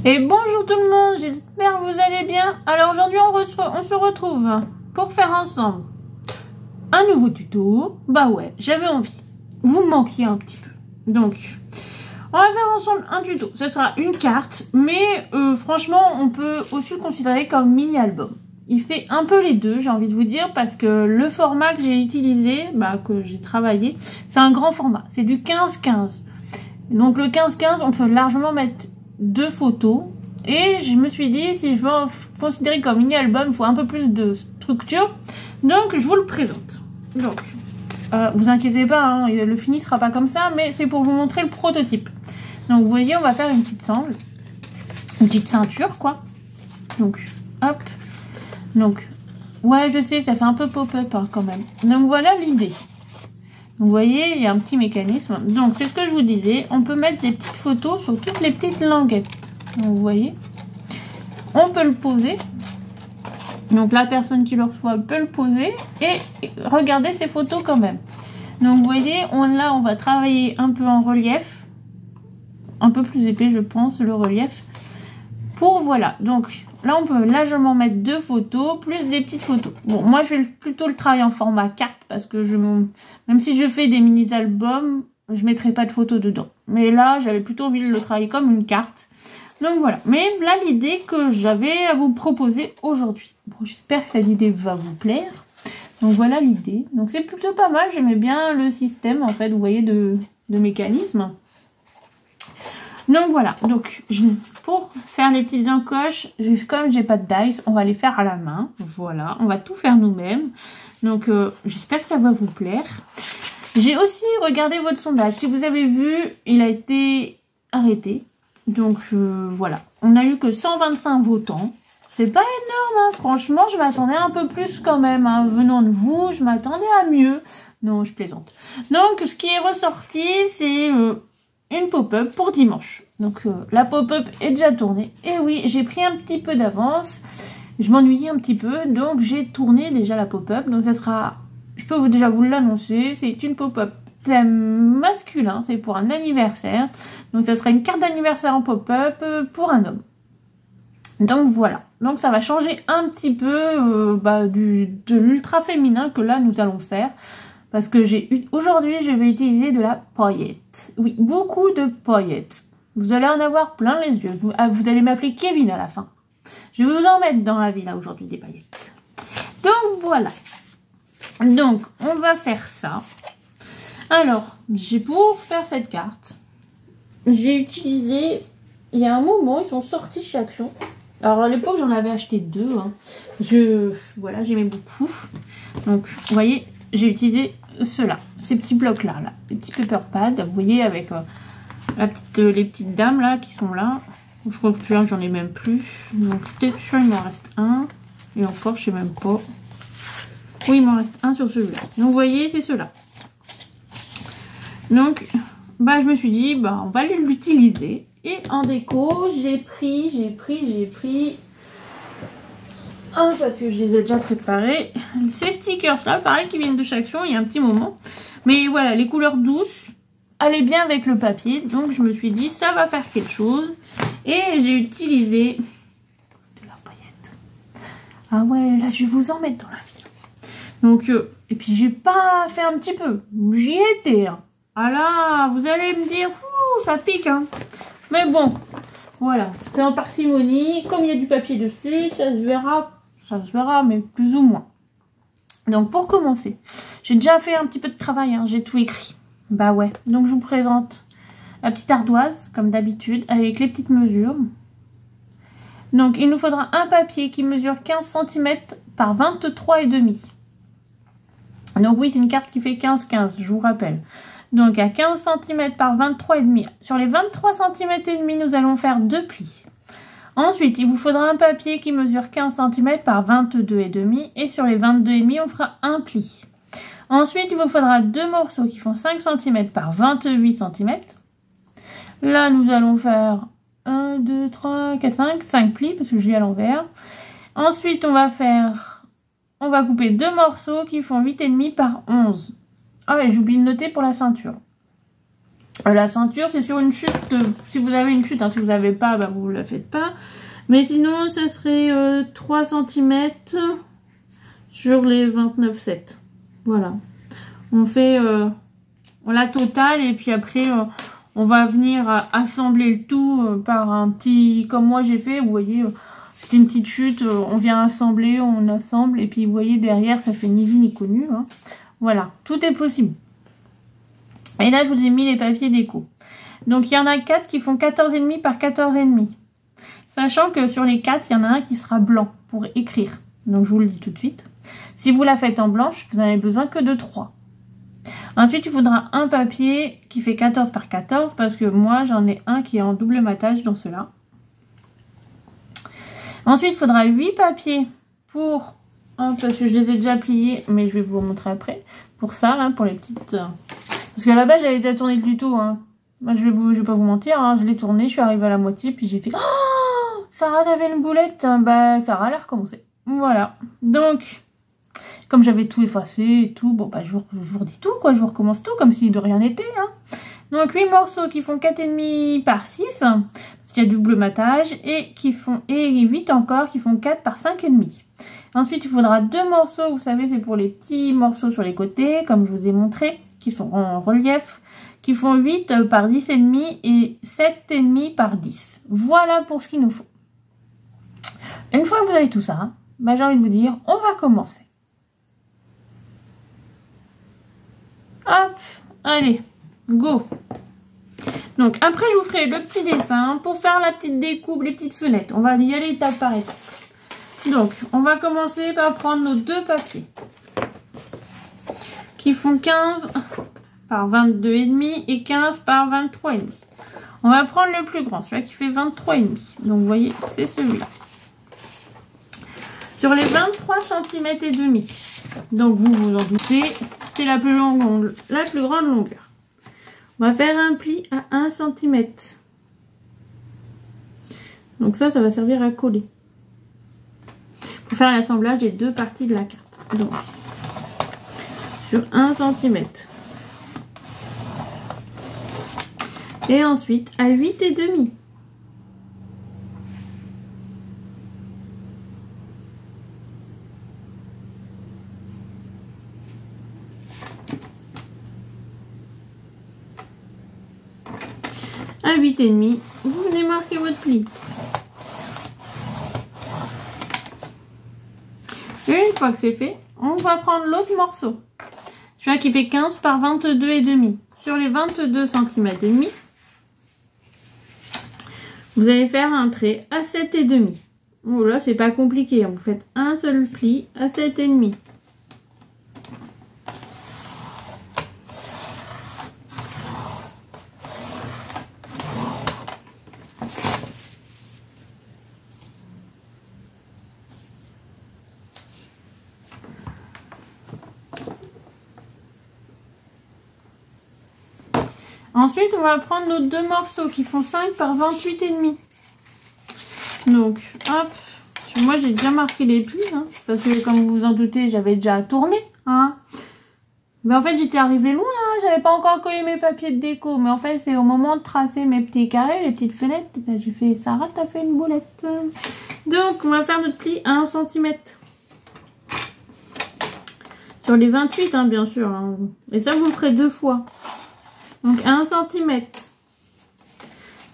Et bonjour tout le monde, j'espère que vous allez bien. Alors aujourd'hui on se retrouve pour faire ensemble un nouveau tuto. Bah ouais, j'avais envie, vous me manquiez un petit peu. Donc on va faire ensemble un tuto, ce sera une carte, mais franchement on peut aussi le considérer comme mini-album. Il fait un peu les deux, j'ai envie de vous dire, parce que le format que j'ai utilisé, que j'ai travaillé, c'est un grand format, c'est du 15-15. Donc le 15-15, on peut largement mettre 2 photos. Et je me suis dit, si je veux en considérer comme mini-album, il faut un peu plus de structure. Donc je vous le présente. Donc, vous inquiétez pas, hein, le fini sera pas comme ça, mais c'est pour vous montrer le prototype. Donc vous voyez, on va faire une petite sangle, une petite ceinture, quoi. Donc, hop. Donc, ouais, je sais, ça fait un peu pop-up hein, quand même. Donc voilà l'idée. Vous voyez, il y a un petit mécanisme. Donc, c'est ce que je vous disais. On peut mettre des petites photos sur toutes les petites languettes. Donc, vous voyez. On peut le poser. Donc, la personne qui le reçoit peut le poser. Et regarder ces photos quand même. Donc, vous voyez, là, on va travailler un peu en relief. Un peu plus épais, je pense, le relief. Voilà. Donc, là, on peut largement mettre 2 photos, plus des petites photos. Bon, moi, je vais plutôt le travailler en format carte, parce que même si je fais des mini-albums, je ne mettrai pas de photos dedans. Mais là, j'avais plutôt envie de le travailler comme une carte. Donc, voilà. Mais là, l'idée que j'avais à vous proposer aujourd'hui. Bon, j'espère que cette idée va vous plaire. Donc, voilà l'idée. Donc, c'est plutôt pas mal. J'aimais bien le système, en fait, vous voyez, de mécanisme. Donc voilà, donc pour faire les petites encoches, comme j'ai pas de dies, on va les faire à la main. Voilà, on va tout faire nous-mêmes. Donc j'espère que ça va vous plaire. J'ai aussi regardé votre sondage. Si vous avez vu, il a été arrêté. Donc voilà, on a eu que 125 votants. C'est pas énorme, hein. Franchement, je m'attendais un peu plus quand même. Hein. Venant de vous, je m'attendais à mieux. Non, je plaisante. Donc ce qui est ressorti, c'est une pop-up pour dimanche. Donc la pop-up est déjà tournée. Et oui, j'ai pris un petit peu d'avance. Je m'ennuyais un petit peu, donc j'ai tourné déjà la pop-up. Donc ça sera, je peux déjà vous l'annoncer, c'est une pop-up thème masculin, c'est pour un anniversaire. Donc ça sera une carte d'anniversaire en pop-up pour un homme. Donc voilà, donc ça va changer un petit peu de l'ultra féminin que là nous allons faire. Parce que aujourd'hui, je vais utiliser de la paillette. Oui, beaucoup de paillettes. Vous allez en avoir plein les yeux. Vous allez m'appeler Kevin à la fin. Je vais vous en mettre dans la vie, là, aujourd'hui, des paillettes. Donc, voilà. Donc, on va faire ça. Alors, pour faire cette carte, j'ai utilisé... Il y a un moment, ils sont sortis chez Action. Alors, à l'époque, j'en avais acheté 2. Hein. Voilà, j'aimais beaucoup. Donc, vous voyez... J'ai utilisé ceux-là, ces petits blocs-là, les petits paper pads, vous voyez, avec les petites dames là qui sont là. Je crois que celui-là, j'en ai même plus. Donc peut-être il m'en reste un. Et encore, je sais même pas. Oui, il m'en reste un sur celui-là. Donc vous voyez, c'est ceux-là. Donc, je me suis dit, on va l'utiliser. Et en déco, j'ai pris... parce que je les ai déjà préparés. Ces stickers là, pareil, qui viennent de chez Action il y a un petit moment. Mais voilà, les couleurs douces allaient bien avec le papier. Donc je me suis dit, ça va faire quelque chose. Et j'ai utilisé de la paillette. Ah ouais, là je vais vous en mettre dans la ville. Donc, et puis j'ai pas fait un petit peu. J'y étais. Hein. Ah là, vous allez me dire, ça pique. Hein. Mais bon, voilà. C'est en parcimonie. Comme il y a du papier dessus, ça se verra. Ça se verra, mais plus ou moins. Donc, pour commencer, j'ai déjà fait un petit peu de travail, hein, j'ai tout écrit. Bah ouais, donc je vous présente la petite ardoise, comme d'habitude, avec les petites mesures. Donc, il nous faudra un papier qui mesure 15 cm par 23,5. Donc oui, c'est une carte qui fait 15-15, je vous rappelle. Donc, à 15 cm par 23,5. Sur les 23 cm et demi, nous allons faire 2 plis. Ensuite, il vous faudra un papier qui mesure 15 cm par 22,5 et sur les 22,5, on fera un pli. Ensuite, il vous faudra 2 morceaux qui font 5 cm par 28 cm. Là, nous allons faire 1, 2, 3, 4, 5 plis parce que je lis à l'envers. Ensuite, on va couper 2 morceaux qui font 8,5 par 11. Ah, et j'oublie de noter pour la ceinture. La ceinture, c'est sur une chute. Si vous avez une chute, hein, si vous n'avez pas, bah, vous la faites pas. Mais sinon, ça serait 3 cm sur les 29,7. Voilà. On fait la totale et puis après, on va venir assembler le tout par un petit... Comme moi j'ai fait, vous voyez, c'est une petite chute. On vient assembler, on assemble et puis vous voyez derrière, ça fait ni vu ni connu. Hein. Voilà, tout est possible. Et là, je vous ai mis les papiers déco. Donc, il y en a 4 qui font 14,5 par 14,5. Sachant que sur les 4, il y en a un qui sera blanc pour écrire. Donc, je vous le dis tout de suite. Si vous la faites en blanche, vous n'avez besoin que de 3. Ensuite, il faudra un papier qui fait 14 par 14 parce que moi, j'en ai un qui est en double matage dans cela. Ensuite, il faudra 8 papiers pour... parce que je les ai déjà pliés, mais je vais vous montrer après. Pour ça, là, pour les petites... Parce qu'à la base, j'avais déjà tourné le tuto. Hein. Moi, je vais pas vous mentir. Hein. Je l'ai tourné, je suis arrivée à la moitié, puis j'ai fait... Oh, Sarah, t'avais une boulette. Bah, Sarah, elle a recommencé. Voilà. Donc, comme j'avais tout effacé et tout, bon, bah, je vous redis tout, quoi. Je vous recommence tout, comme si de rien n'était. Hein. Donc, 8 morceaux qui font 4,5 par 6, parce qu'il y a double matage, et 8 encore qui font 4 par 5,5. Ensuite, il faudra 2 morceaux, vous savez, c'est pour les petits morceaux sur les côtés, comme je vous ai montré, qui sont en relief, qui font 8 par 10,5 et 7,5 par 10. Voilà pour ce qu'il nous faut. Une fois que vous avez tout ça, hein, bah, j'ai envie de vous dire, on va commencer. Hop, allez, go. Donc après, je vous ferai le petit dessin pour faire la petite découpe, les petites fenêtres. On va y aller étape par étape. Donc, on va commencer par prendre nos 2 papiers qui font 15 par 22,5 et 15 par 23,5. On va prendre le plus grand, celui-là qui fait 23,5. Donc, vous voyez, c'est celui-là. Sur les 23 cm et demi. Donc, vous vous en doutez, c'est la plus grande longueur. On va faire un pli à 1 cm. Donc ça va servir à coller. Pour faire l'assemblage des 2 parties de la carte. Donc, sur 1 cm. Et ensuite, à 8,5. À 8,5, vous venez marquer votre pli. Une fois que c'est fait, on va prendre l'autre morceau. Celui-là qui fait 15 par 22,5. Sur les 22 cm et demi, vous allez faire un trait à 7,5. Bon là, c'est pas compliqué. Vous faites un seul pli à 7,5. Ensuite, on va prendre nos 2 morceaux qui font 5 par 28,5. Donc, hop. Moi, j'ai déjà marqué les plis. Hein, parce que, comme vous vous en doutez, j'avais déjà tourné. Hein. Mais en fait, j'étais arrivée loin. Hein, j'avais pas encore collé mes papiers de déco. Mais en fait, c'est au moment de tracer mes petits carrés, les petites fenêtres. Ben, j'ai fait, Sarah, t'as fait une boulette. Donc, on va faire notre pli à 1 cm. Sur les 28, hein, bien sûr. Hein. Et ça, vous le ferez 2 fois. Donc 1 cm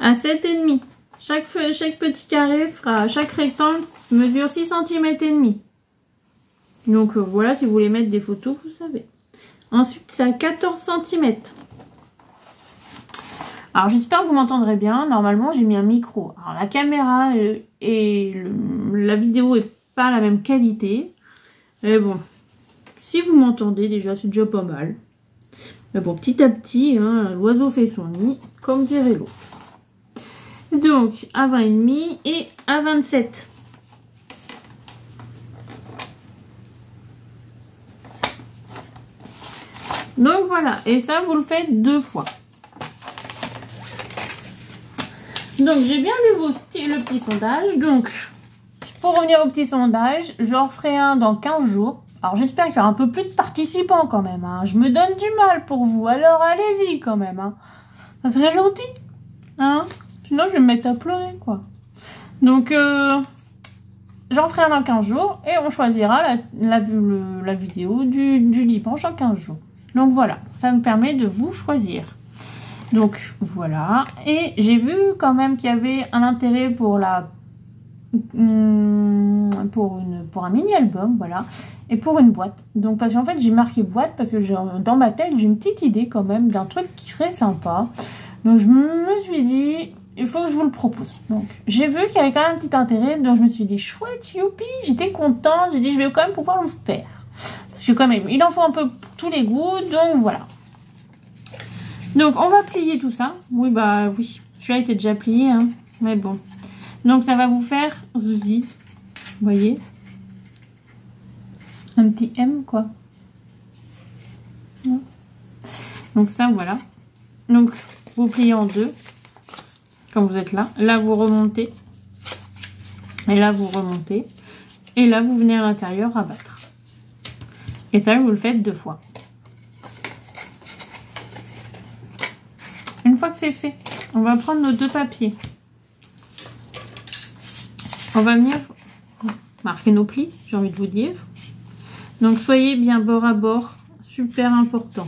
à 7,5. Chaque petit carré fera, chaque rectangle mesure 6 cm et demi. Donc voilà, si vous voulez mettre des photos, vous savez. Ensuite, c'est à 14 cm. Alors j'espère que vous m'entendrez bien. Normalement, j'ai mis un micro. Alors la caméra et la vidéo est pas la même qualité. Mais bon, si vous m'entendez déjà, c'est déjà pas mal. Mais bon, petit à petit, hein, l'oiseau fait son nid, comme dirait l'autre. Donc, à 20,5 et à 27. Donc voilà, et ça, vous le faites 2 fois. Donc, j'ai bien lu le petit sondage. Donc, pour revenir au petit sondage, j'en referai un dans 15 jours. Alors j'espère qu'il y aura un peu plus de participants quand même. Hein. Je me donne du mal pour vous. Alors allez-y quand même. Hein. Ça serait gentil, hein? Sinon, je vais me mettre à pleurer, quoi. Donc, j'en ferai un dans 15 jours et on choisira la vidéo du dimanche en 15 jours. Donc, voilà, ça me permet de vous choisir. Donc, voilà. Et j'ai vu quand même qu'il y avait un intérêt pour pour un mini-album, voilà. Et pour une boîte. Donc, parce qu'en fait, j'ai marqué boîte parce que dans ma tête, j'ai une petite idée quand même d'un truc qui serait sympa. Donc, je me suis dit, il faut que je vous le propose. Donc, j'ai vu qu'il y avait quand même un petit intérêt. Donc, je me suis dit, chouette, youpi, j'étais contente. J'ai dit, je vais quand même pouvoir le faire. Parce que quand même, il en faut un peu pour tous les goûts. Donc, voilà. Donc, on va plier tout ça. Oui, bah oui. Celui-là était déjà plié, hein. Mais bon. Donc, ça va vous faire, Zuzi. Vous voyez? Un petit M, quoi. Donc, ça, voilà. Donc, vous pliez en deux. Quand vous êtes là. Là, vous remontez. Et là, vous remontez. Et là, vous venez à l'intérieur rabattre. Et ça, vous le faites 2 fois. Une fois que c'est fait, on va prendre nos 2 papiers. On va venir marquer nos plis, j'ai envie de vous dire. Donc, soyez bien bord à bord, super important.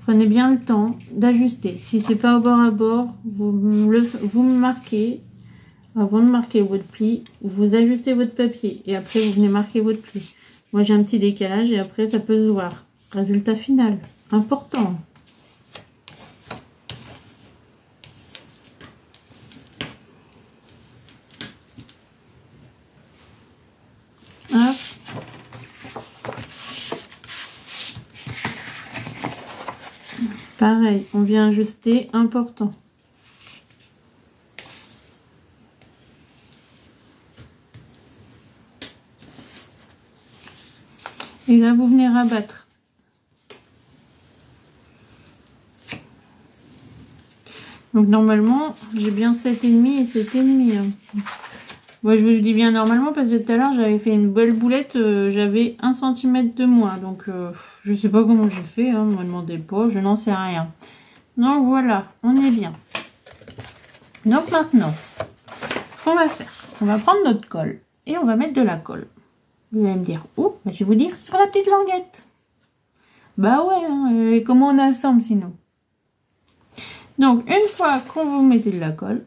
Prenez bien le temps d'ajuster. Si c'est pas au bord à bord, vous me marquez, avant de marquer votre pli, vous ajustez votre papier et après vous venez marquer votre pli. Moi j'ai un petit décalage et après ça peut se voir. Résultat final, important. Hop. Pareil, on vient ajuster, important. Et là, vous venez rabattre. Donc, normalement, j'ai bien 7,5 et 7,5. Hein. Moi, je vous le dis bien normalement parce que tout à l'heure, j'avais fait une belle boulette. J'avais 1 cm de moins. Donc, je sais pas comment j'ai fait. Hein, ne me demandez pas. Je n'en sais rien. Donc, voilà. On est bien. Donc, maintenant, ce qu'on va faire, on va prendre notre colle et on va mettre de la colle. Vous allez me dire, oh, bah, je vais vous dire sur la petite languette. Bah ouais, hein, et comment on assemble sinon? Donc, une fois qu'on vous mettez de la colle,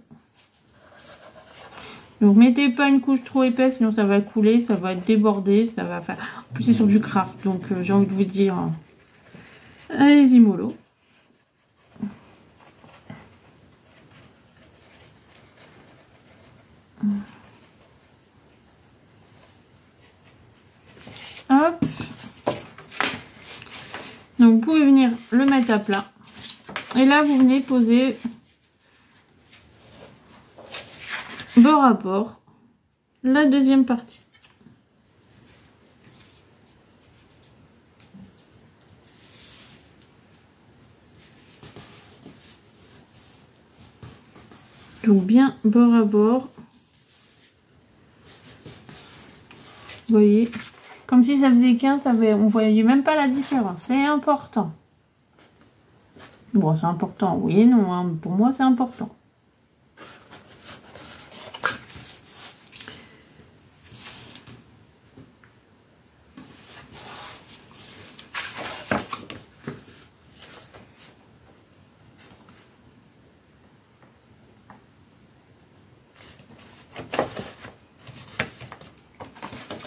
donc mettez pas une couche trop épaisse, sinon ça va couler, ça va déborder, ça va faire... En plus, c'est sur du craft, donc j'ai envie de vous dire, allez-y mollo. Hop. Donc, vous pouvez venir le mettre à plat. Et là, vous venez poser bord à bord la deuxième partie. Donc, bien bord à bord. Vous voyez, comme si ça faisait qu'un, on voyait même pas la différence. C'est important. Bon, c'est important, oui et non. Hein. Pour moi, c'est important.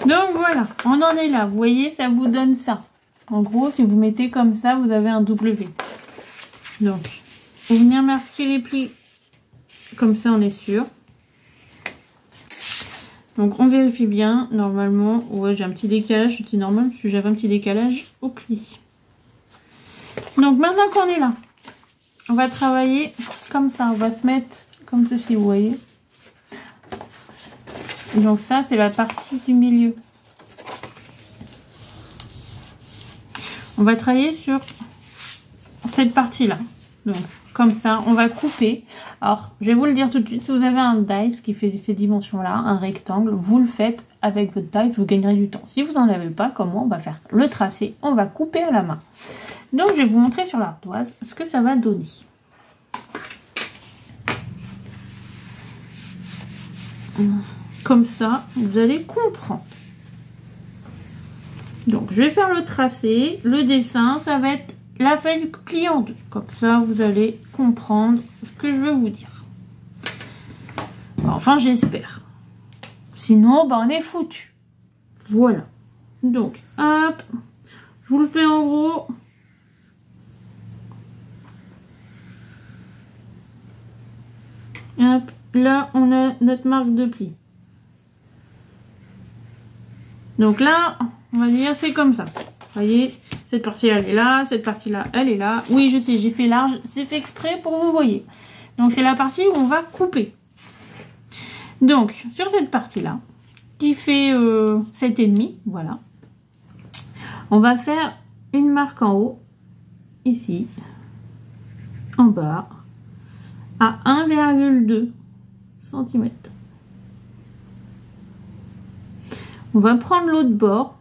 Donc voilà, on en est là. Vous voyez, ça vous donne ça. En gros, si vous mettez comme ça, vous avez un W. Donc, vous venez marquer les plis. Comme ça, on est sûr. Donc, on vérifie bien. Normalement, ouais, j'ai un petit décalage. C'est normal, parce que j'avais un petit décalage au pli. Donc, maintenant qu'on est là, on va travailler comme ça. On va se mettre comme ceci, vous voyez. Donc ça, c'est la partie du milieu. On va travailler sur cette partie-là. Donc, comme ça, on va couper. Alors, je vais vous le dire tout de suite. Si vous avez un dice qui fait ces dimensions-là, un rectangle, vous le faites avec votre dice, vous gagnerez du temps. Si vous n'en avez pas, comme moi, on va faire le tracé. On va couper à la main. Donc, je vais vous montrer sur l'ardoise ce que ça va donner. Comme ça, vous allez comprendre. Donc, je vais faire le tracé. Le dessin, ça va être la feuille client 2. Comme ça, vous allez comprendre ce que je veux vous dire. Enfin, j'espère. Sinon, bah, on est foutu. Voilà. Donc, hop. Je vous le fais en gros. Hop. Là, on a notre marque de pli. Donc là, on va dire, c'est comme ça. Vous voyez, cette partie-là, elle est là. Cette partie-là, elle est là. Oui, je sais, j'ai fait large. C'est fait exprès pour vous voyez. Donc, c'est la partie où on va couper. Donc, sur cette partie-là, qui fait 7,5, voilà. On va faire une marque en haut, ici, en bas, à 1,2 cm. On va prendre l'autre bord,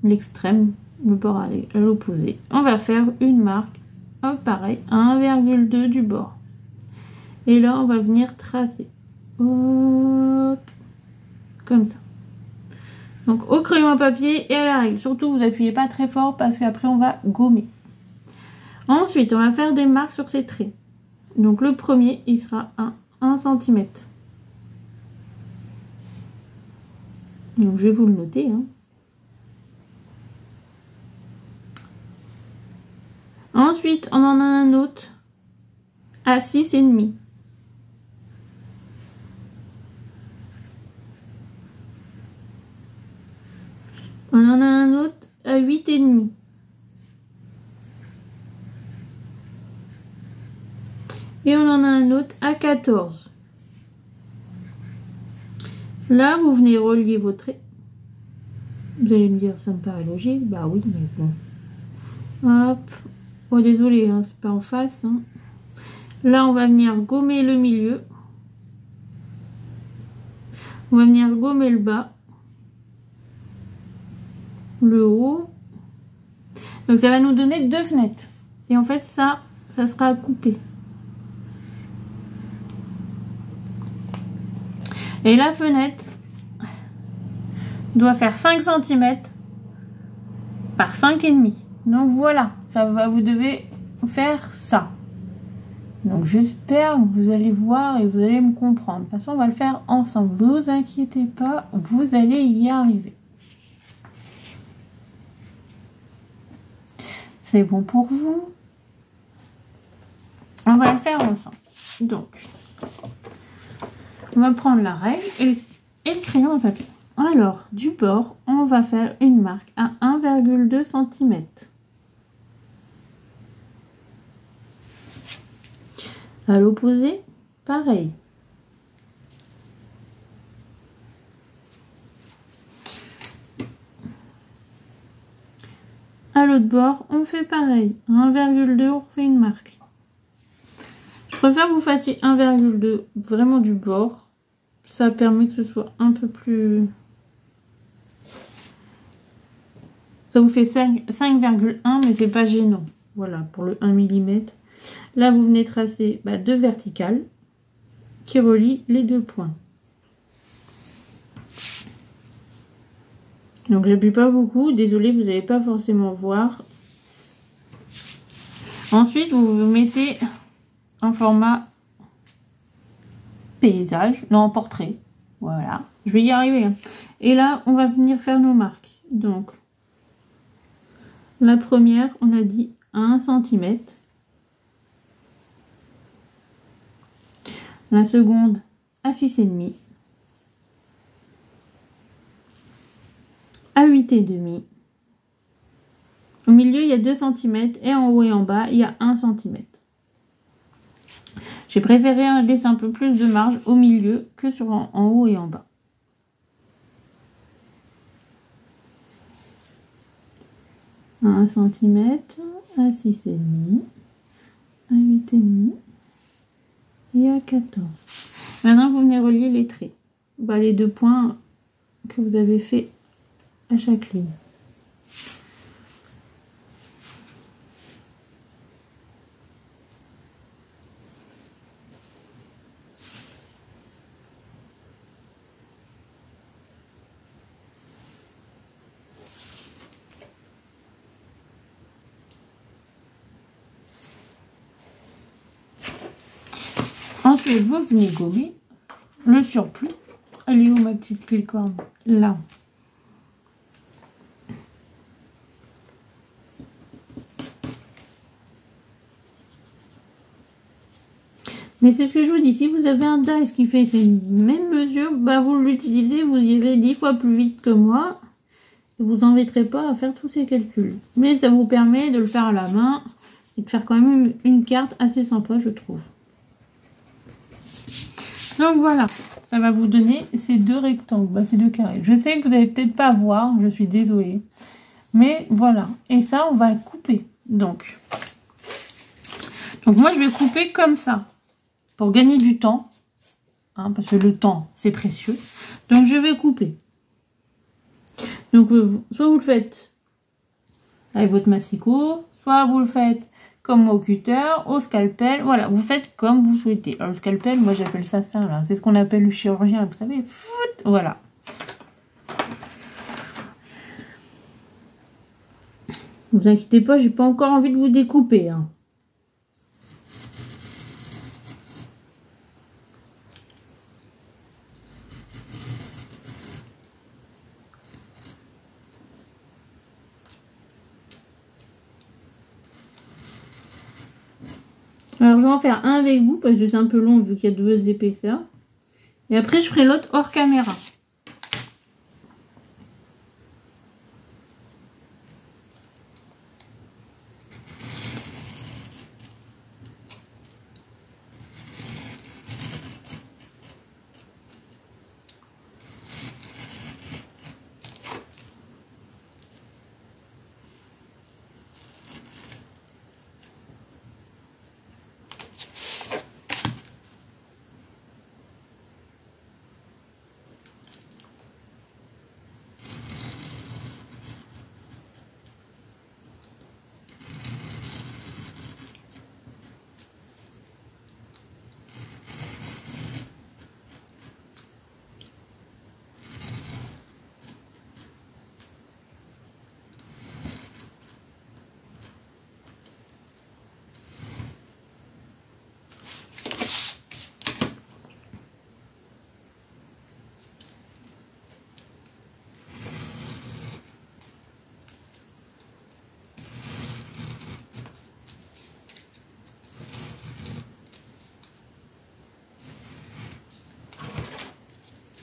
l'extrême, le bord à l'opposé. On va faire une marque, hop, pareil, à 1,2 du bord. Et là, on va venir tracer. Hop, comme ça. Donc au crayon à papier et à la règle. Surtout, vous appuyez pas très fort parce qu'après, on va gommer. Ensuite, on va faire des marques sur ces traits. Donc le premier, il sera à 1 cm. Donc je vais vous le noter. Hein. Ensuite, on en a un autre à 6,5. On en a un autre à 8,5. Et on en a un autre à 14. Là, vous venez relier vos traits. Vous allez me dire, ça me paraît logique. Bah oui, mais bon. Hop. Oh, désolé, hein, c'est pas en face. Hein. Là, on va venir gommer le milieu. On va venir gommer le bas. Le haut. Donc, ça va nous donner 2 fenêtres. Et en fait, ça sera à couper. Et la fenêtre doit faire 5 cm par 5,5. Donc voilà, vous devez faire ça. Donc j'espère que vous allez voir et vous allez me comprendre. De toute façon, on va le faire ensemble. Ne vous inquiétez pas, vous allez y arriver. C'est bon pour vous? On va le faire ensemble. Donc, on va prendre la règle et le crayon à papier. Alors, du bord, on va faire une marque à 1,2 cm. À l'opposé, pareil. À l'autre bord, on fait pareil. 1,2, on fait une marque. Je préfère que vous fassiez 1,2 vraiment du bord. Ça permet que ce soit un peu plus... Ça vous fait 5,1, mais c'est pas gênant. Voilà, pour le 1 mm. Là, vous venez tracer 2 verticales qui relient les 2 points. Donc, j'appuie pas beaucoup. Désolé, vous n'allez pas forcément voir. Ensuite, vous vous mettez en format paysage, non, en portrait. Voilà, je vais y arriver. Hein. Et là, on va venir faire nos marques. Donc, la première, on a dit 1 cm. La seconde, à 6,5. À 8,5. Au milieu, il y a 2 cm. Et en haut et en bas, il y a 1 cm. J'ai préféré laisser un peu plus de marge au milieu que sur en haut et en bas. À 1 cm, à 6,5, à 8,5 et à 14. Maintenant, vous venez relier les traits. Les 2 points que vous avez fait à chaque ligne. Ensuite, vous venez gommer le surplus. Elle est où ma petite licorne? Là. Mais c'est ce que je vous dis, si vous avez un dice qui fait ces mêmes mesures, bah vous l'utilisez, vous y allez 10 fois plus vite que moi. Et vous embêterez pas à faire tous ces calculs. Mais ça vous permet de le faire à la main et de faire quand même une carte assez sympa, je trouve. Donc voilà, ça va vous donner ces deux rectangles, bah, ces deux carrés. Je sais que vous n'allez peut-être pas voir, je suis désolée. Mais voilà, et ça on va couper. Donc moi je vais couper comme ça. Pour gagner du temps, hein, parce que le temps, c'est précieux. Donc, je vais couper. Donc, soit vous le faites avec votre massicot, soit vous le faites comme moi au cutter, au scalpel. Voilà, vous faites comme vous souhaitez. Alors, le scalpel, moi, j'appelle ça, là. C'est ce qu'on appelle le chirurgien, vous savez. Voilà. Ne vous inquiétez pas, j'ai pas encore envie de vous découper, hein. Alors, je vais en faire un avec vous, parce que c'est un peu long, vu qu'il y a deux épaisseurs. Et après, je ferai l'autre hors caméra.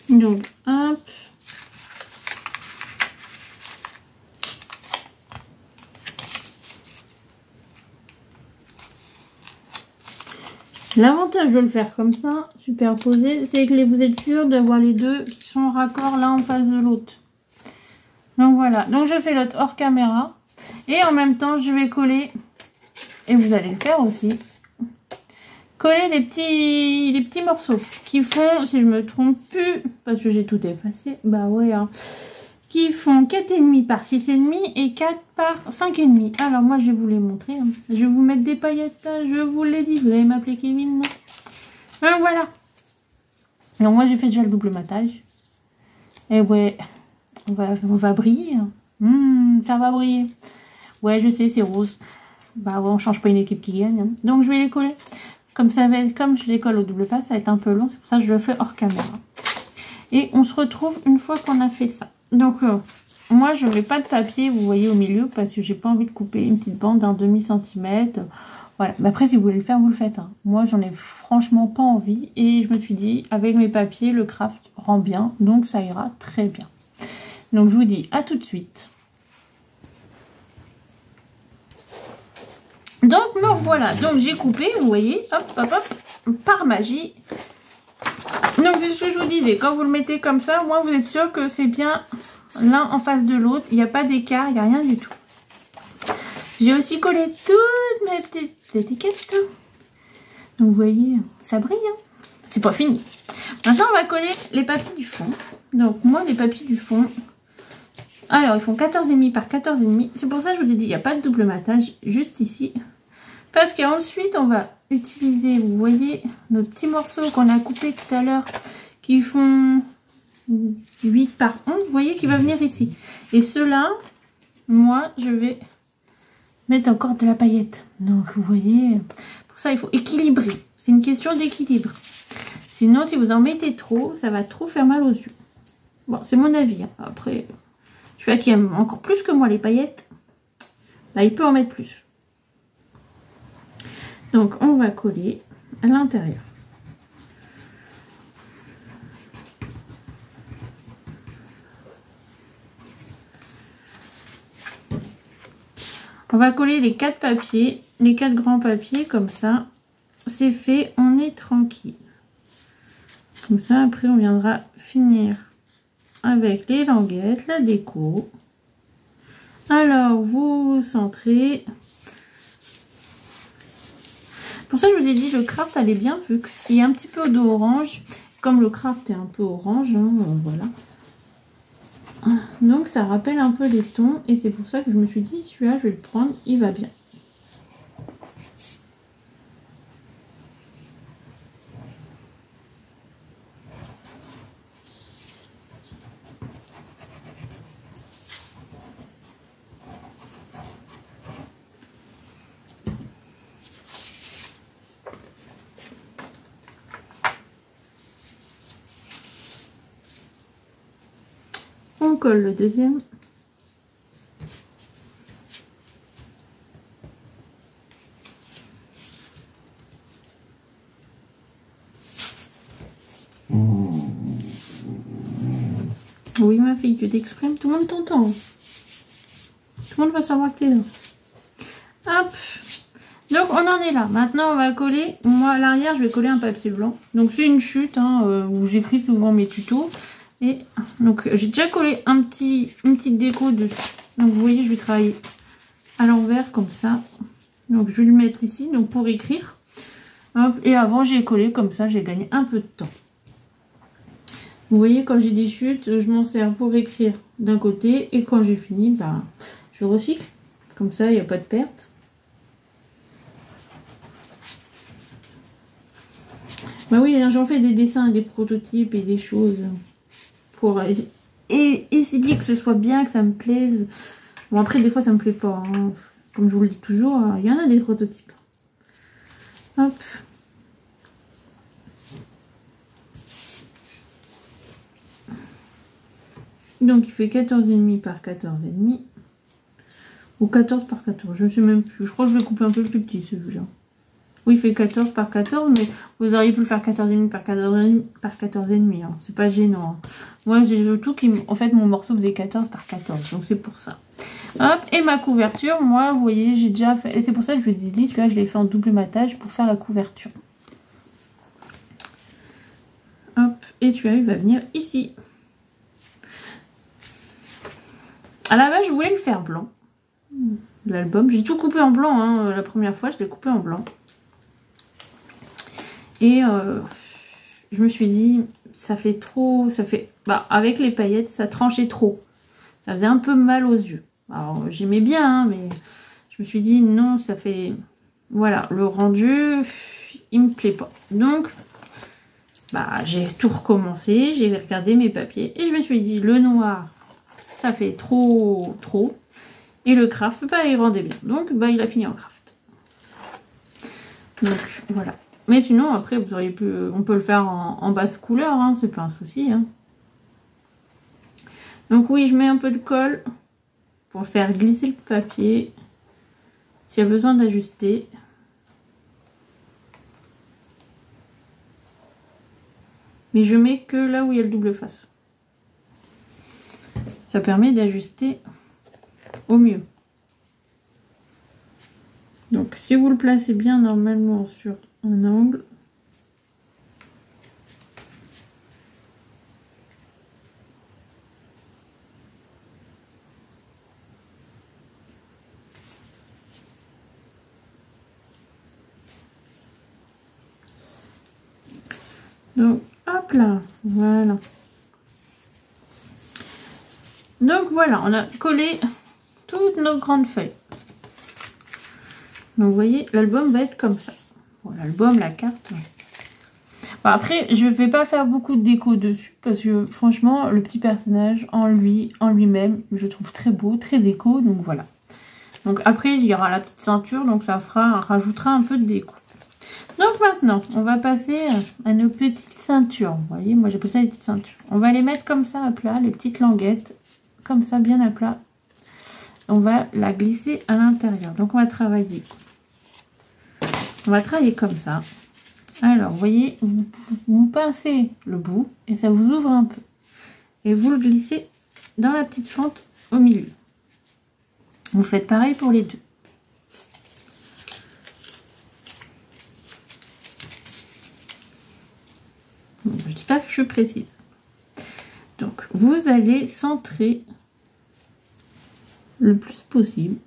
Donc, hop. L'avantage de le faire comme ça, superposé, c'est que vous êtes sûr d'avoir les deux qui sont raccord l'un en face de l'autre. Donc voilà, donc je fais l'autre hors caméra. Et en même temps, je vais coller, et vous allez le faire aussi, coller les petits morceaux qui font, si je me trompe plus, parce que j'ai tout effacé, bah ouais, hein, qui font 4,5 par 6,5 et 4 par 5,5. Alors moi je vais vous les montrer, hein. Je vais vous mettre des paillettes, je vous l'ai dit, vous allez m'appeler Kevin, non? Donc voilà. Donc moi j'ai fait déjà le double matage. Et ouais, on va briller, hein. Ça va briller. Ouais, je sais, c'est rose. Bah ouais, on change pas une équipe qui gagne, hein. Donc je vais les coller. Comme je les colle au double face, ça va être un peu long, c'est pour ça que je le fais hors caméra. Et on se retrouve une fois qu'on a fait ça. Donc moi je mets pas de papier, vous voyez, au milieu, parce que j'ai pas envie de couper une petite bande d'un demi-centimètre. Voilà, mais après si vous voulez le faire, vous le faites, hein. Moi j'en ai franchement pas envie, et je me suis dit, avec mes papiers, le craft rend bien, donc ça ira très bien. Donc je vous dis à tout de suite. Donc me voilà, donc j'ai coupé, vous voyez, hop, hop, hop, par magie. Donc c'est ce que je vous disais, quand vous le mettez comme ça, au moins vous êtes sûr que c'est bien l'un en face de l'autre, il n'y a pas d'écart, il n'y a rien du tout. J'ai aussi collé toutes mes petites étiquettes. Donc vous voyez, ça brille, hein. C'est pas fini. Maintenant on va coller les papiers du fond. Donc moi les papiers du fond, alors ils font 14,5 par 14,5. C'est pour ça que je vous ai dit, il n'y a pas de double matage, juste ici. Parce qu'ensuite, on va utiliser, vous voyez, nos petits morceaux qu'on a coupés tout à l'heure, qui font 8 par 11, vous voyez, qui va venir ici. Et ceux-là, moi, je vais mettre encore de la paillette. Donc, vous voyez, pour ça, il faut équilibrer. C'est une question d'équilibre. Sinon, si vous en mettez trop, ça va trop faire mal aux yeux. Bon, c'est mon avis. Hein. Après, celui-là qui aime encore plus que moi les paillettes, bah, il peut en mettre plus. Donc, on va coller à l'intérieur. On va coller les 4 papiers, les 4 grands papiers, comme ça, c'est fait, on est tranquille. Comme ça, après, on viendra finir avec les languettes, la déco. Alors, vous centrez. Pour ça, je vous ai dit, le craft allait bien, vu qu'il y a un petit peu d'orange. Comme le craft est un peu orange, hein, voilà. Donc, ça rappelle un peu les tons. Et c'est pour ça que je me suis dit, celui-là, je vais le prendre, il va bien. On colle le deuxième. Oui, ma fille, tu t'exprimes, tout le monde t'entend. Tout le monde va savoir que t'es là. Hop. Donc, on en est là. Maintenant, on va coller. Moi, à l'arrière, je vais coller un papier blanc. Donc, c'est une chute hein, où j'écris souvent mes tutos. Et donc, j'ai déjà collé une petite déco dessus. Donc, vous voyez, je vais travailler à l'envers comme ça. Donc, je vais le mettre ici donc pour écrire. Hop. Et avant, j'ai collé comme ça. J'ai gagné un peu de temps. Vous voyez, quand j'ai des chutes, je m'en sers pour écrire d'un côté. Et quand j'ai fini, bah, je recycle. Comme ça, il n'y a pas de perte. Bah oui, j'en fais des dessins, des prototypes et des choses pour essayer que ce soit bien, que ça me plaise. Bon, après, des fois, ça me plaît pas. Hein. Comme je vous le dis toujours, il y en a des prototypes. Hop. Donc, il fait 14,5 par 14,5. Ou 14 par 14, je ne sais même plus. Je crois que je vais couper un peu plus petit, celui-là. Oui, il fait 14 par 14, mais vous auriez pu le faire 14,5 par 14,5 par 14,5. Hein. C'est pas gênant. Hein. Moi, j'ai surtout en fait, mon morceau faisait 14 par 14, donc c'est pour ça. Hop, et ma couverture, moi, vous voyez, j'ai déjà fait... Et c'est pour ça que je vous ai dit, celui-là, je l'ai fait en double matage pour faire la couverture. Hop, et celui-là, il va venir ici. À la base, je voulais le faire blanc. L'album, j'ai tout coupé en blanc. Hein. La première fois, je l'ai coupé en blanc. Et je me suis dit, ça fait trop, bah, avec les paillettes, ça tranchait trop. Ça faisait un peu mal aux yeux. Alors, j'aimais bien, hein, mais je me suis dit, non, ça fait... Voilà, le rendu, il me plaît pas. Donc, bah, j'ai tout recommencé, j'ai regardé mes papiers, et je me suis dit, le noir, ça fait trop. Et le craft, bah, il rendait bien. Donc, bah, il a fini en craft. Donc, voilà. Mais sinon, après, vous auriez pu... On peut le faire en basse couleur, hein, c'est pas un souci. Hein. Donc oui, je mets un peu de colle pour faire glisser le papier. S'il y a besoin d'ajuster. Mais je mets que là où il y a le double face. Ça permet d'ajuster au mieux. Donc si vous le placez bien normalement sur un angle, donc hop là, voilà. Donc voilà, on a collé toutes nos grandes feuilles. Donc vous voyez, l'album va être comme ça. Bon, l'album, la carte. Bon, après, je ne vais pas faire beaucoup de déco dessus parce que franchement, le petit personnage en lui-même, je trouve très beau, très déco. Donc voilà. Donc après, il y aura la petite ceinture, donc ça rajoutera un peu de déco. Donc maintenant, on va passer à nos petites ceintures. Vous voyez, moi j'ai pris ça les petites ceintures. On va les mettre comme ça à plat, les petites languettes, comme ça, bien à plat. On va la glisser à l'intérieur. Donc on va travailler. On va travailler comme ça. Alors, vous voyez, vous pincez le bout et ça vous ouvre un peu. Et vous le glissez dans la petite fente au milieu. Vous faites pareil pour les deux. J'espère que je suis précise. Donc, vous allez centrer le plus possible.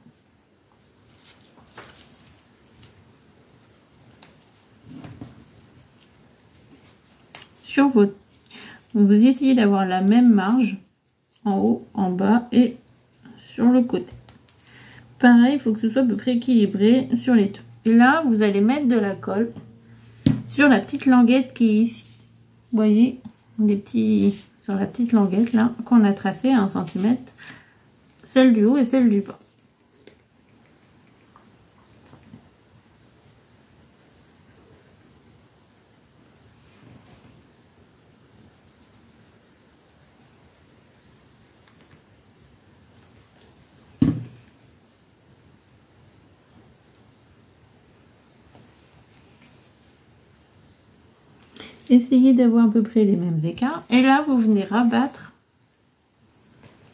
Sur votre... Vous essayez d'avoir la même marge en haut, en bas et sur le côté. Pareil, il faut que ce soit à peu près équilibré sur les deux. Et là, vous allez mettre de la colle sur la petite languette qui est ici. Vous voyez, des petits... sur la petite languette là, qu'on a tracée à 1 cm. Celle du haut et celle du bas. Essayez d'avoir à peu près les mêmes écarts. Et là, vous venez rabattre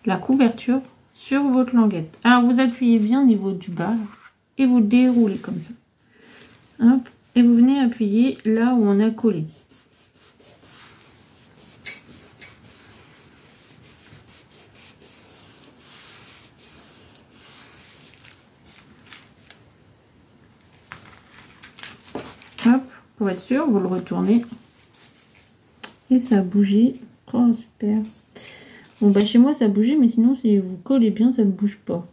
la couverture sur votre languette. Alors, vous appuyez bien au niveau du bas et vous déroulez comme ça. Hop, et vous venez appuyer là où on a collé. Hop, pour être sûr, vous le retournez. Et ça a bougé. Oh, super. Bon, bah chez moi, ça a bougé, mais sinon, si vous collez bien, ça ne bouge pas.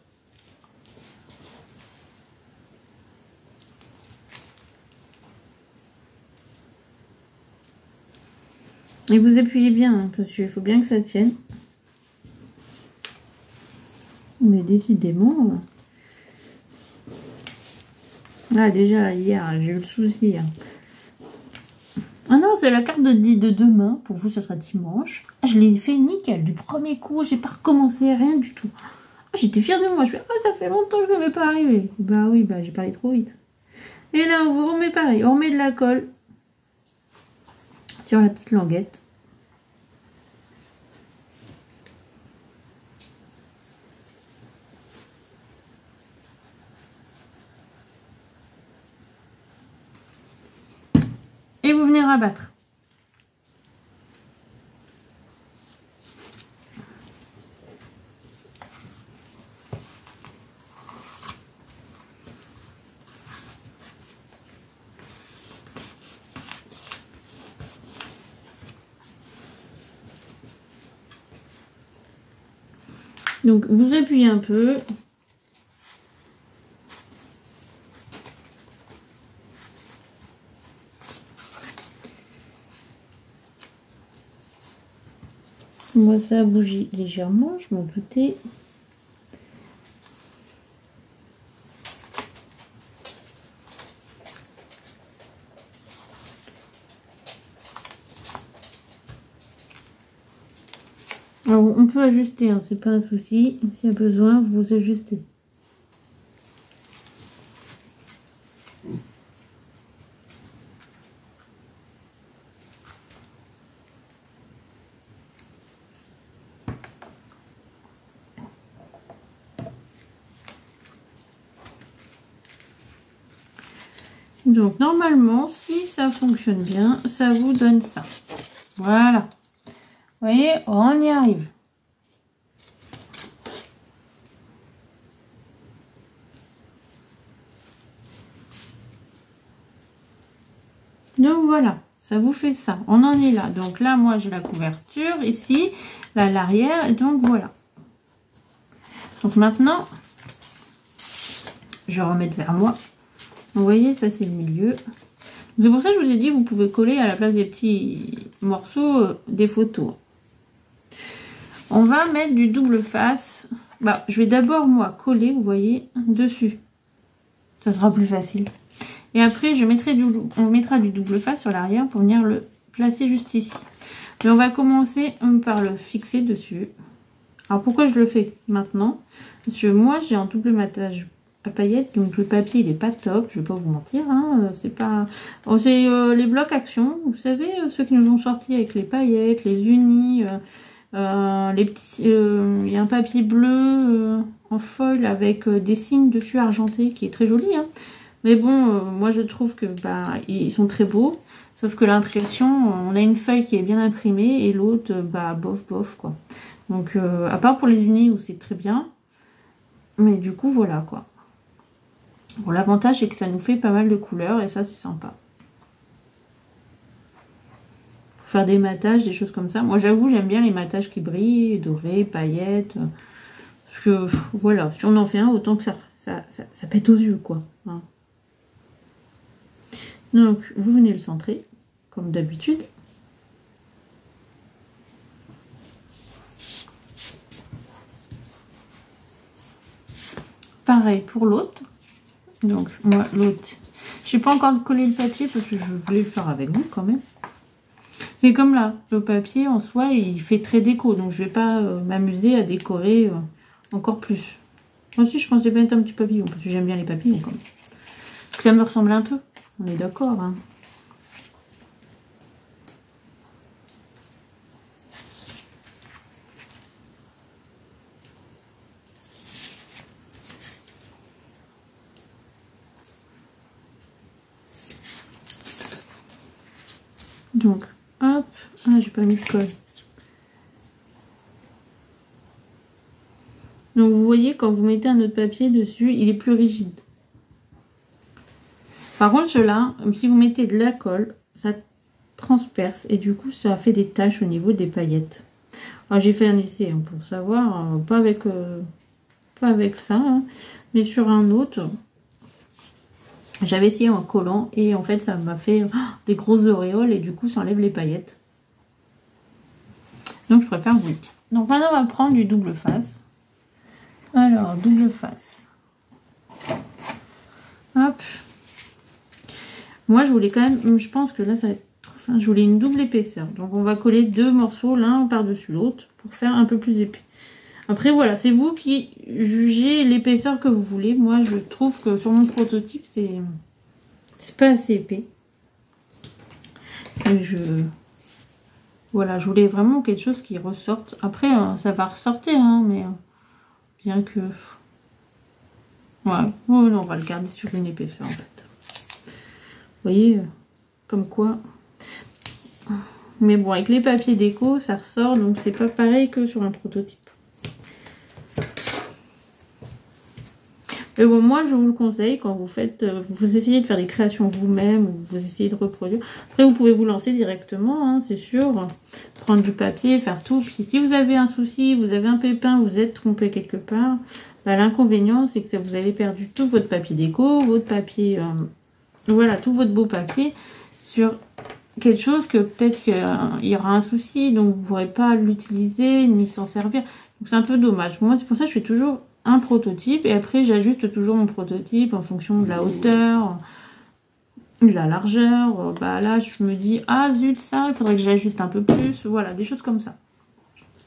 Et vous appuyez bien, hein, parce qu'il faut bien que ça tienne. Mais décidément... Ah, déjà, hier, j'ai eu le souci. Hein. Ah non, c'est la carte de demain. Pour vous, ça sera dimanche. Ah, je l'ai fait nickel. Du premier coup, j'ai pas recommencé, rien du tout. Ah, j'étais fière de moi. Je fais, ah, ça fait longtemps que ça m'est pas arrivé. Bah oui, bah j'ai parlé trop vite. Et là, on vous remet pareil. On remet de la colle sur la petite languette. Et vous venez rabattre. Donc, vous appuyez un peu. Moi, ça a bougé légèrement, je m'en doutais. Alors, on peut ajuster, hein, c'est pas un souci. S'il y a besoin, vous ajustez. Donc, normalement, si ça fonctionne bien, ça vous donne ça. Voilà. Vous voyez, on y arrive. Donc, voilà. Ça vous fait ça. On en est là. Donc, là, moi, j'ai la couverture ici. Là, l'arrière. Et donc, voilà. Donc, maintenant, je vais remettre vers moi. Vous voyez, ça c'est le milieu. C'est pour ça que je vous ai dit, vous pouvez coller à la place des petits morceaux des photos. On va mettre du double face. Bah, je vais d'abord, moi, coller, vous voyez, dessus. Ça sera plus facile. Et après, on mettra du double face sur l'arrière pour venir le placer juste ici. Mais on va commencer par le fixer dessus. Alors pourquoi je le fais maintenant? Parce que moi j'ai un double matage à paillettes, donc le papier il est pas top, je vais pas vous mentir, hein, c'est pas... Oh, c'est les blocs action, vous savez, ceux qui nous ont sortis avec les paillettes, les unis, les petits... Il y a un papier bleu en foil avec des signes dessus argentés qui est très joli, hein. Mais bon, moi je trouve que bah ils sont très beaux, sauf que l'impression, on a une feuille qui est bien imprimée et l'autre, bah bof bof quoi. Donc à part pour les unis où c'est très bien, mais du coup voilà quoi. Bon, l'avantage c'est que ça nous fait pas mal de couleurs et ça c'est sympa. Pour faire des matages, des choses comme ça. Moi j'avoue j'aime bien les matages qui brillent, dorés, paillettes. Parce que voilà, si on en fait un, autant que ça pète aux yeux quoi. Hein. Donc, vous venez le centrer, comme d'habitude. Pareil pour l'autre. Donc, moi, l'autre, je n'ai pas encore collé le papier parce que je voulais le faire avec vous quand même. C'est comme là, le papier en soi, il fait très déco. Donc, je ne vais pas m'amuser à décorer encore plus. Moi aussi, je pensais mettre un petit papillon parce que j'aime bien les papillons quand même. Que ça me ressemble un peu. On est d'accord, hein. Donc, hop, ah, j'ai pas mis de colle. Donc, vous voyez, quand vous mettez un autre papier dessus, il est plus rigide. Par contre, ceux-là, si vous mettez de la colle, ça transperce et du coup, ça fait des taches au niveau des paillettes. Alors, j'ai fait un essai hein, pour savoir, pas avec ça, hein, mais sur un autre. J'avais essayé en collant et en fait, ça m'a fait des grosses auréoles et du coup, ça enlève les paillettes. Donc, je préfère vous. Donc, maintenant, on va prendre du double face. Alors, double face. Hop. Moi, je voulais quand même, je pense que là, ça va être trop fin. Je voulais une double épaisseur. Donc, on va coller deux morceaux l'un par-dessus l'autre pour faire un peu plus épais. Après, voilà, c'est vous qui jugez l'épaisseur que vous voulez. Moi, je trouve que sur mon prototype, c'est pas assez épais. Et voilà, je voulais vraiment quelque chose qui ressorte. Après, ça va ressortir, hein, mais bien que... Ouais, oh, non, on va le garder sur une épaisseur, en fait. Vous voyez, comme quoi... Mais bon, avec les papiers déco, ça ressort, donc c'est pas pareil que sur un prototype. Mais bon, moi, je vous le conseille quand vous faites... vous essayez de faire des créations vous-même, ou vous essayez de reproduire. Après, vous pouvez vous lancer directement, hein, c'est sûr. Prendre du papier, faire tout. Puis si vous avez un souci, vous avez un pépin, vous êtes trompé quelque part, bah, l'inconvénient, c'est que vous avez perdu tout votre papier déco, votre papier... voilà, tout votre beau papier sur quelque chose que peut-être qu'il y aura un souci, donc vous ne pourrez pas l'utiliser ni s'en servir. Donc c'est un peu dommage. Moi, c'est pour ça que je fais toujours un prototype et après j'ajuste toujours mon prototype en fonction de la hauteur, de la largeur. Bah là, je me dis, ah zut, ça, il faudrait que j'ajuste un peu plus. Voilà, des choses comme ça.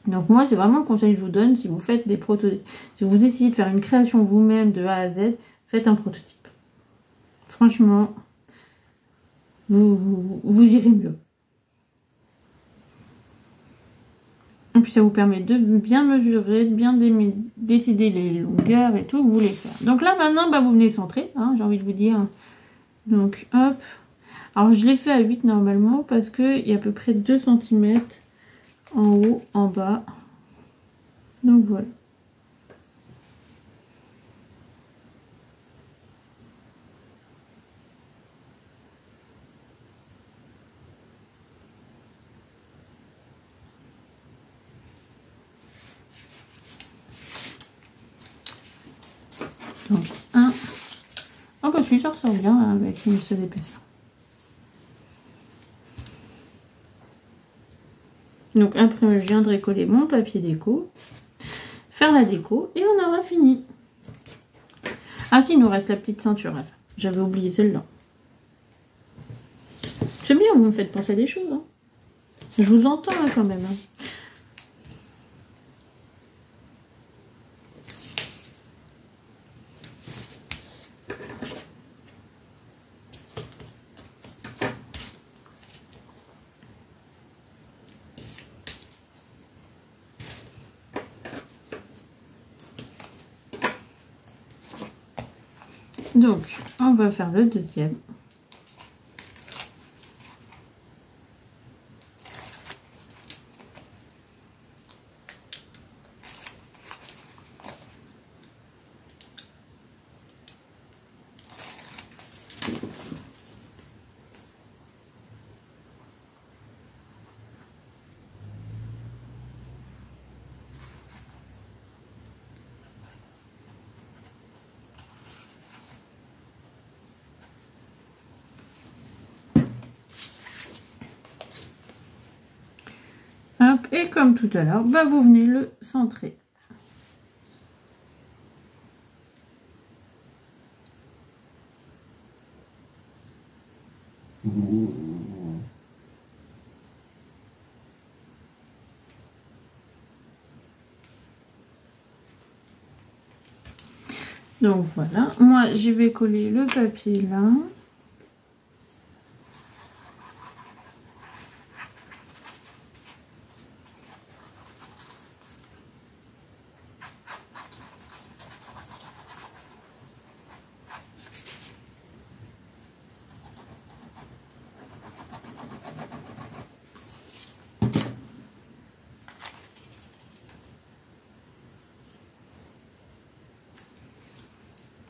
Donc moi, c'est vraiment le conseil que je vous donne si vous faites des prototypes. Si vous essayez de faire une création vous-même de A à Z, faites un prototype. Franchement, vous irez mieux. Et puis ça vous permet de bien mesurer, de bien décider les longueurs et tout que vous voulez faire. Donc là maintenant, bah, vous venez centrer, hein, j'ai envie de vous dire. Donc hop. Alors je l'ai fait à 8 normalement parce qu'il y a à peu près 2 cm en haut, en bas. Donc voilà. Donc, un. Oh, bah, je suis sûre que ça sort bien hein, avec une seule épaisseur. Donc, après, je viendrai coller mon papier déco, faire la déco et on aura fini. Ah, si, il nous reste la petite ceinture. J'avais oublié celle-là. C'est bien, vous me faites penser à des choses. Hein. Je vous entends là quand même. Hein. Donc, on va faire le deuxième. Hop, et comme tout à l'heure, bah vous venez le centrer. Donc voilà, moi je vais coller le papier là.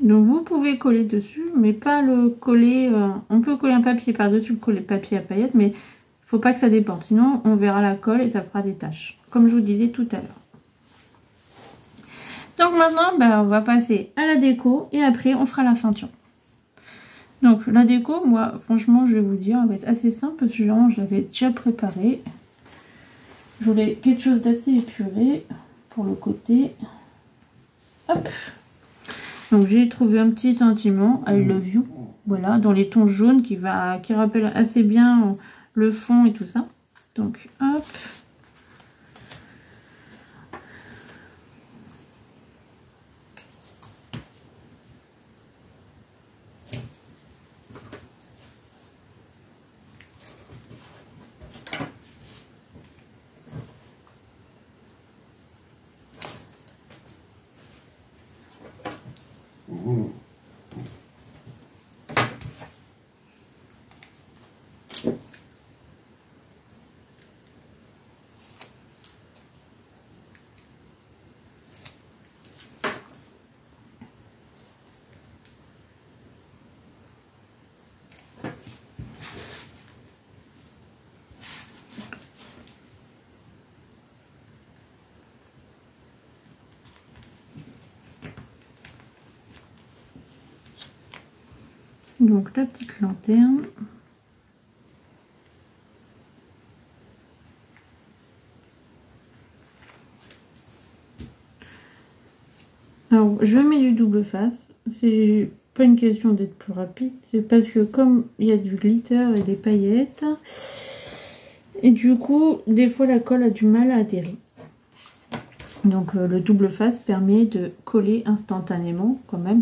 Donc vous pouvez coller dessus, mais pas le coller. On peut coller un papier par-dessus le papier à paillettes, mais il faut pas que ça déborde. Sinon, on verra la colle et ça fera des taches. Comme je vous disais tout à l'heure. Donc maintenant, ben, on va passer à la déco et après on fera la ceinture. Donc la déco, moi franchement je vais vous dire, elle va être assez simple parce que je l'avais déjà préparé. Je voulais quelque chose d'assez épuré pour le côté. Hop. Donc j'ai trouvé un petit sentiment, I love you, voilà, dans les tons jaunes qui rappelle assez bien le fond et tout ça. Donc hop. Donc la petite lanterne. Alors je mets du double face. C'est pas une question d'être plus rapide. C'est parce que comme il y a du glitter et des paillettes. Et du coup, des fois la colle a du mal à atterrir. Donc le double face permet de coller instantanément quand même.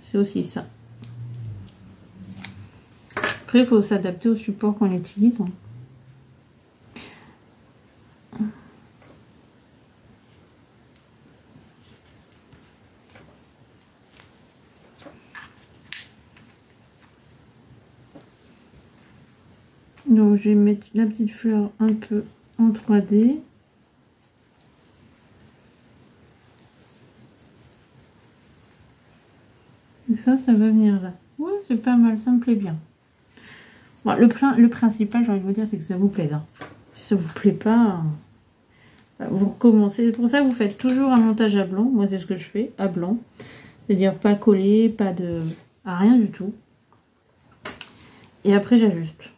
C'est aussi ça. Après, il faut s'adapter au support qu'on utilise. Donc je vais mettre la petite fleur un peu en 3D. Et ça va venir là. Ouais, c'est pas mal, ça me plaît bien. Bon, le principal, j'ai envie de vous dire, c'est que ça vous plaise. Hein. Si ça vous plaît pas, vous recommencez. C'est pour ça que vous faites toujours un montage à blanc. Moi, c'est ce que je fais, à blanc. C'est-à-dire pas collé, pas de... à rien du tout. Et après, j'ajuste.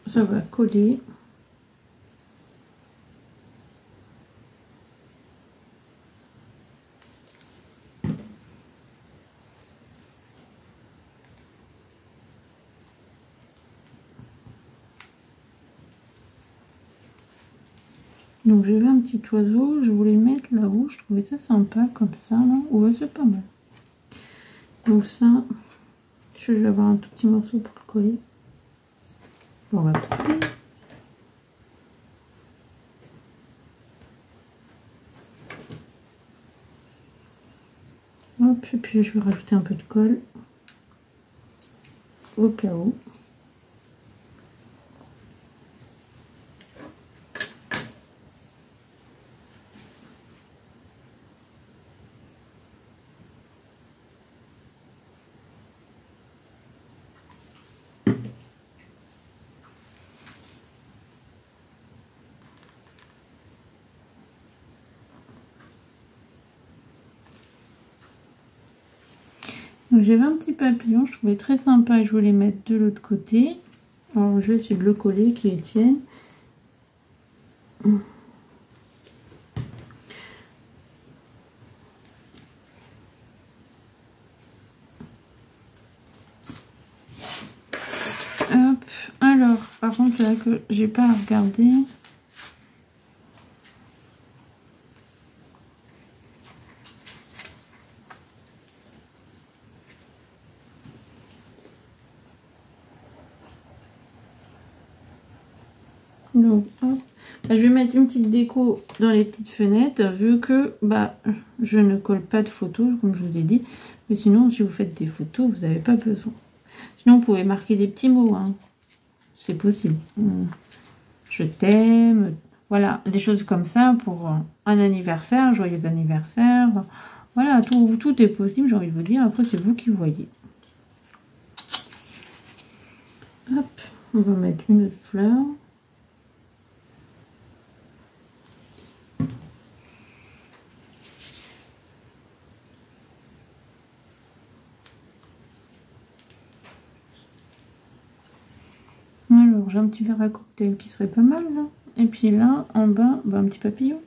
ça va coller. Donc j'ai vu un petit oiseau, je voulais mettre là-haut, je trouvais ça sympa comme ça, là. Ouais, c'est pas mal. Donc ça, je vais avoir un tout petit morceau pour le coller. On va couper. Hop, et puis je vais rajouter un peu de colle au cas où. Donc j'avais un petit papillon, je trouvais très sympa et je voulais mettre de l'autre côté. Alors je vais essayer de le coller, qu'il tienne. Hop, alors par contre là que j'ai pas à regarder. Donc, hop. Bah, je vais mettre une petite déco dans les petites fenêtres, vu que bah, je ne colle pas de photos, comme je vous ai dit. Mais sinon, si vous faites des photos, vous n'avez pas besoin. Sinon, vous pouvez marquer des petits mots. Hein. C'est possible. Je t'aime. Voilà, des choses comme ça pour un anniversaire, joyeux anniversaire. Voilà, tout est possible, j'ai envie de vous dire. Après, c'est vous qui voyez. Hop, on va mettre une autre fleur. Alors, j'ai un petit verre à cocktail qui serait pas mal, là. Et puis là, en bas, bah, un petit papillon.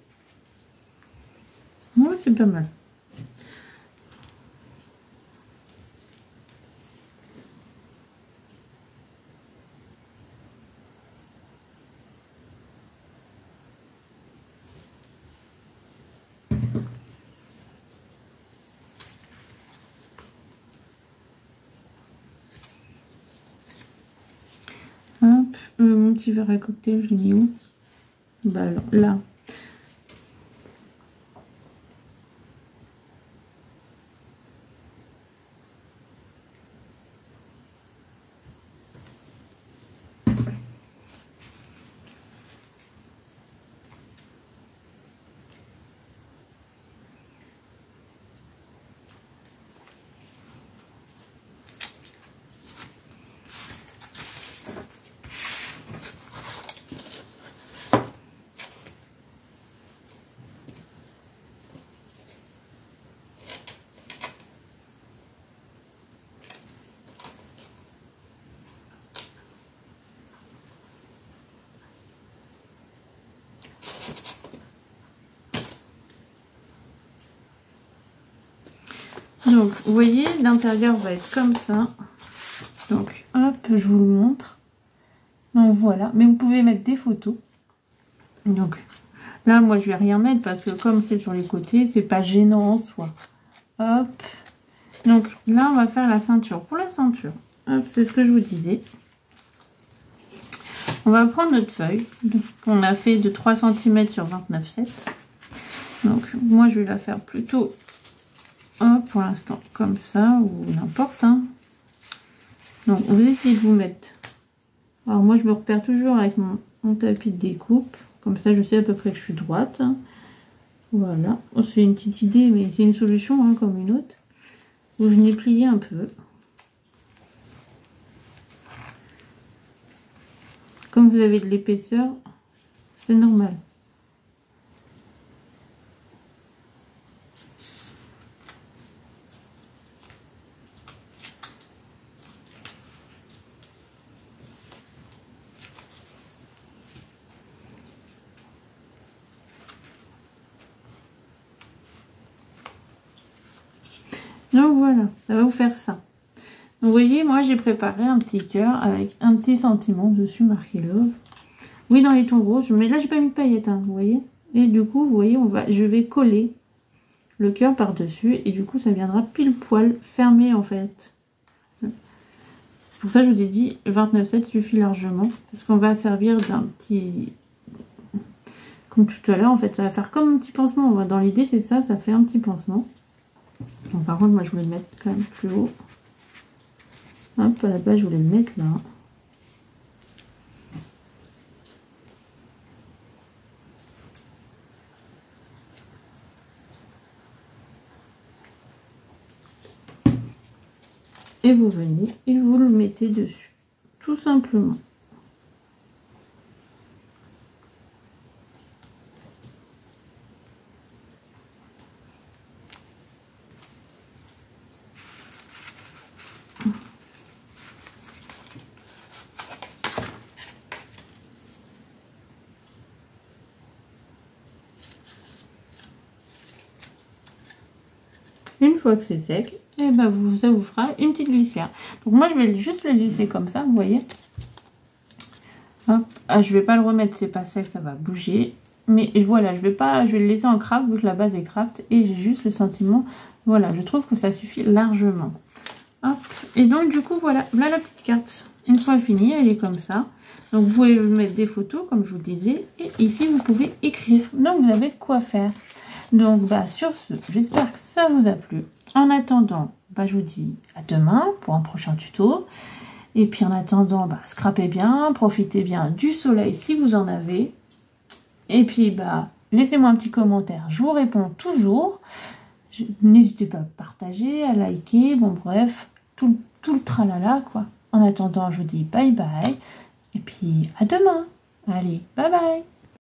Ouais, c'est pas mal. Hop, mon petit verre à cocktail, je l'ai mis où? Bah alors, là. Donc, vous voyez, l'intérieur va être comme ça. Donc, hop, je vous le montre. Donc, voilà. Mais vous pouvez mettre des photos. Donc, là, moi, je vais rien mettre parce que comme c'est sur les côtés, c'est pas gênant en soi. Hop. Donc, là, on va faire la ceinture. Pour la ceinture, hop, c'est ce que je vous disais. On va prendre notre feuille qu'on a fait de 3 cm sur 29,7. Donc, moi, je vais la faire plutôt... Hop, pour l'instant, comme ça, ou n'importe. Hein. Donc, vous essayez de vous mettre... Alors, moi, je me repère toujours avec mon tapis de découpe. Comme ça, je sais à peu près que je suis droite. Voilà. Oh, c'est une petite idée, mais c'est une solution, hein, comme une autre. Vous venez plier un peu. Comme vous avez de l'épaisseur, c'est normal. Donc voilà, ça va vous faire ça. Donc vous voyez, moi j'ai préparé un petit cœur avec un petit sentiment dessus marqué love. Oui, dans les tons roses, mais là j'ai pas mis de paillettes, hein, vous voyez. Et du coup, vous voyez, je vais coller le cœur par-dessus et du coup ça viendra pile poil fermé en fait. Pour ça je vous ai dit 29,7 suffit largement parce qu'on va servir d'un petit, comme tout à l'heure en fait, ça va faire comme un petit pansement. Dans l'idée c'est ça, ça fait un petit pansement. Donc par contre moi je voulais le mettre quand même plus haut. Hop, à la base je voulais le mettre là. Et vous venez et vous le mettez dessus, tout simplement. Une fois que c'est sec, et ben ça vous fera une petite glissière. Donc moi je vais juste le laisser comme ça, vous voyez. Hop, ah, je vais pas le remettre, c'est pas sec, ça va bouger. Mais voilà, je vais le laisser en craft vu que la base est craft et j'ai juste le sentiment. Voilà, je trouve que ça suffit largement. Hop, et donc du coup voilà la petite carte. Une fois finie, elle est comme ça. Donc vous pouvez mettre des photos comme je vous disais et ici vous pouvez écrire. Donc vous avez quoi faire. Donc bah sur ce, j'espère que ça vous a plu. En attendant, bah, je vous dis à demain pour un prochain tuto. Et puis en attendant, bah, scrapez bien, profitez bien du soleil si vous en avez. Et puis bah laissez-moi un petit commentaire, je vous réponds toujours. N'hésitez pas à partager, à liker, bon bref, tout le tralala quoi. En attendant, je vous dis bye bye. Et puis à demain. Allez, bye bye.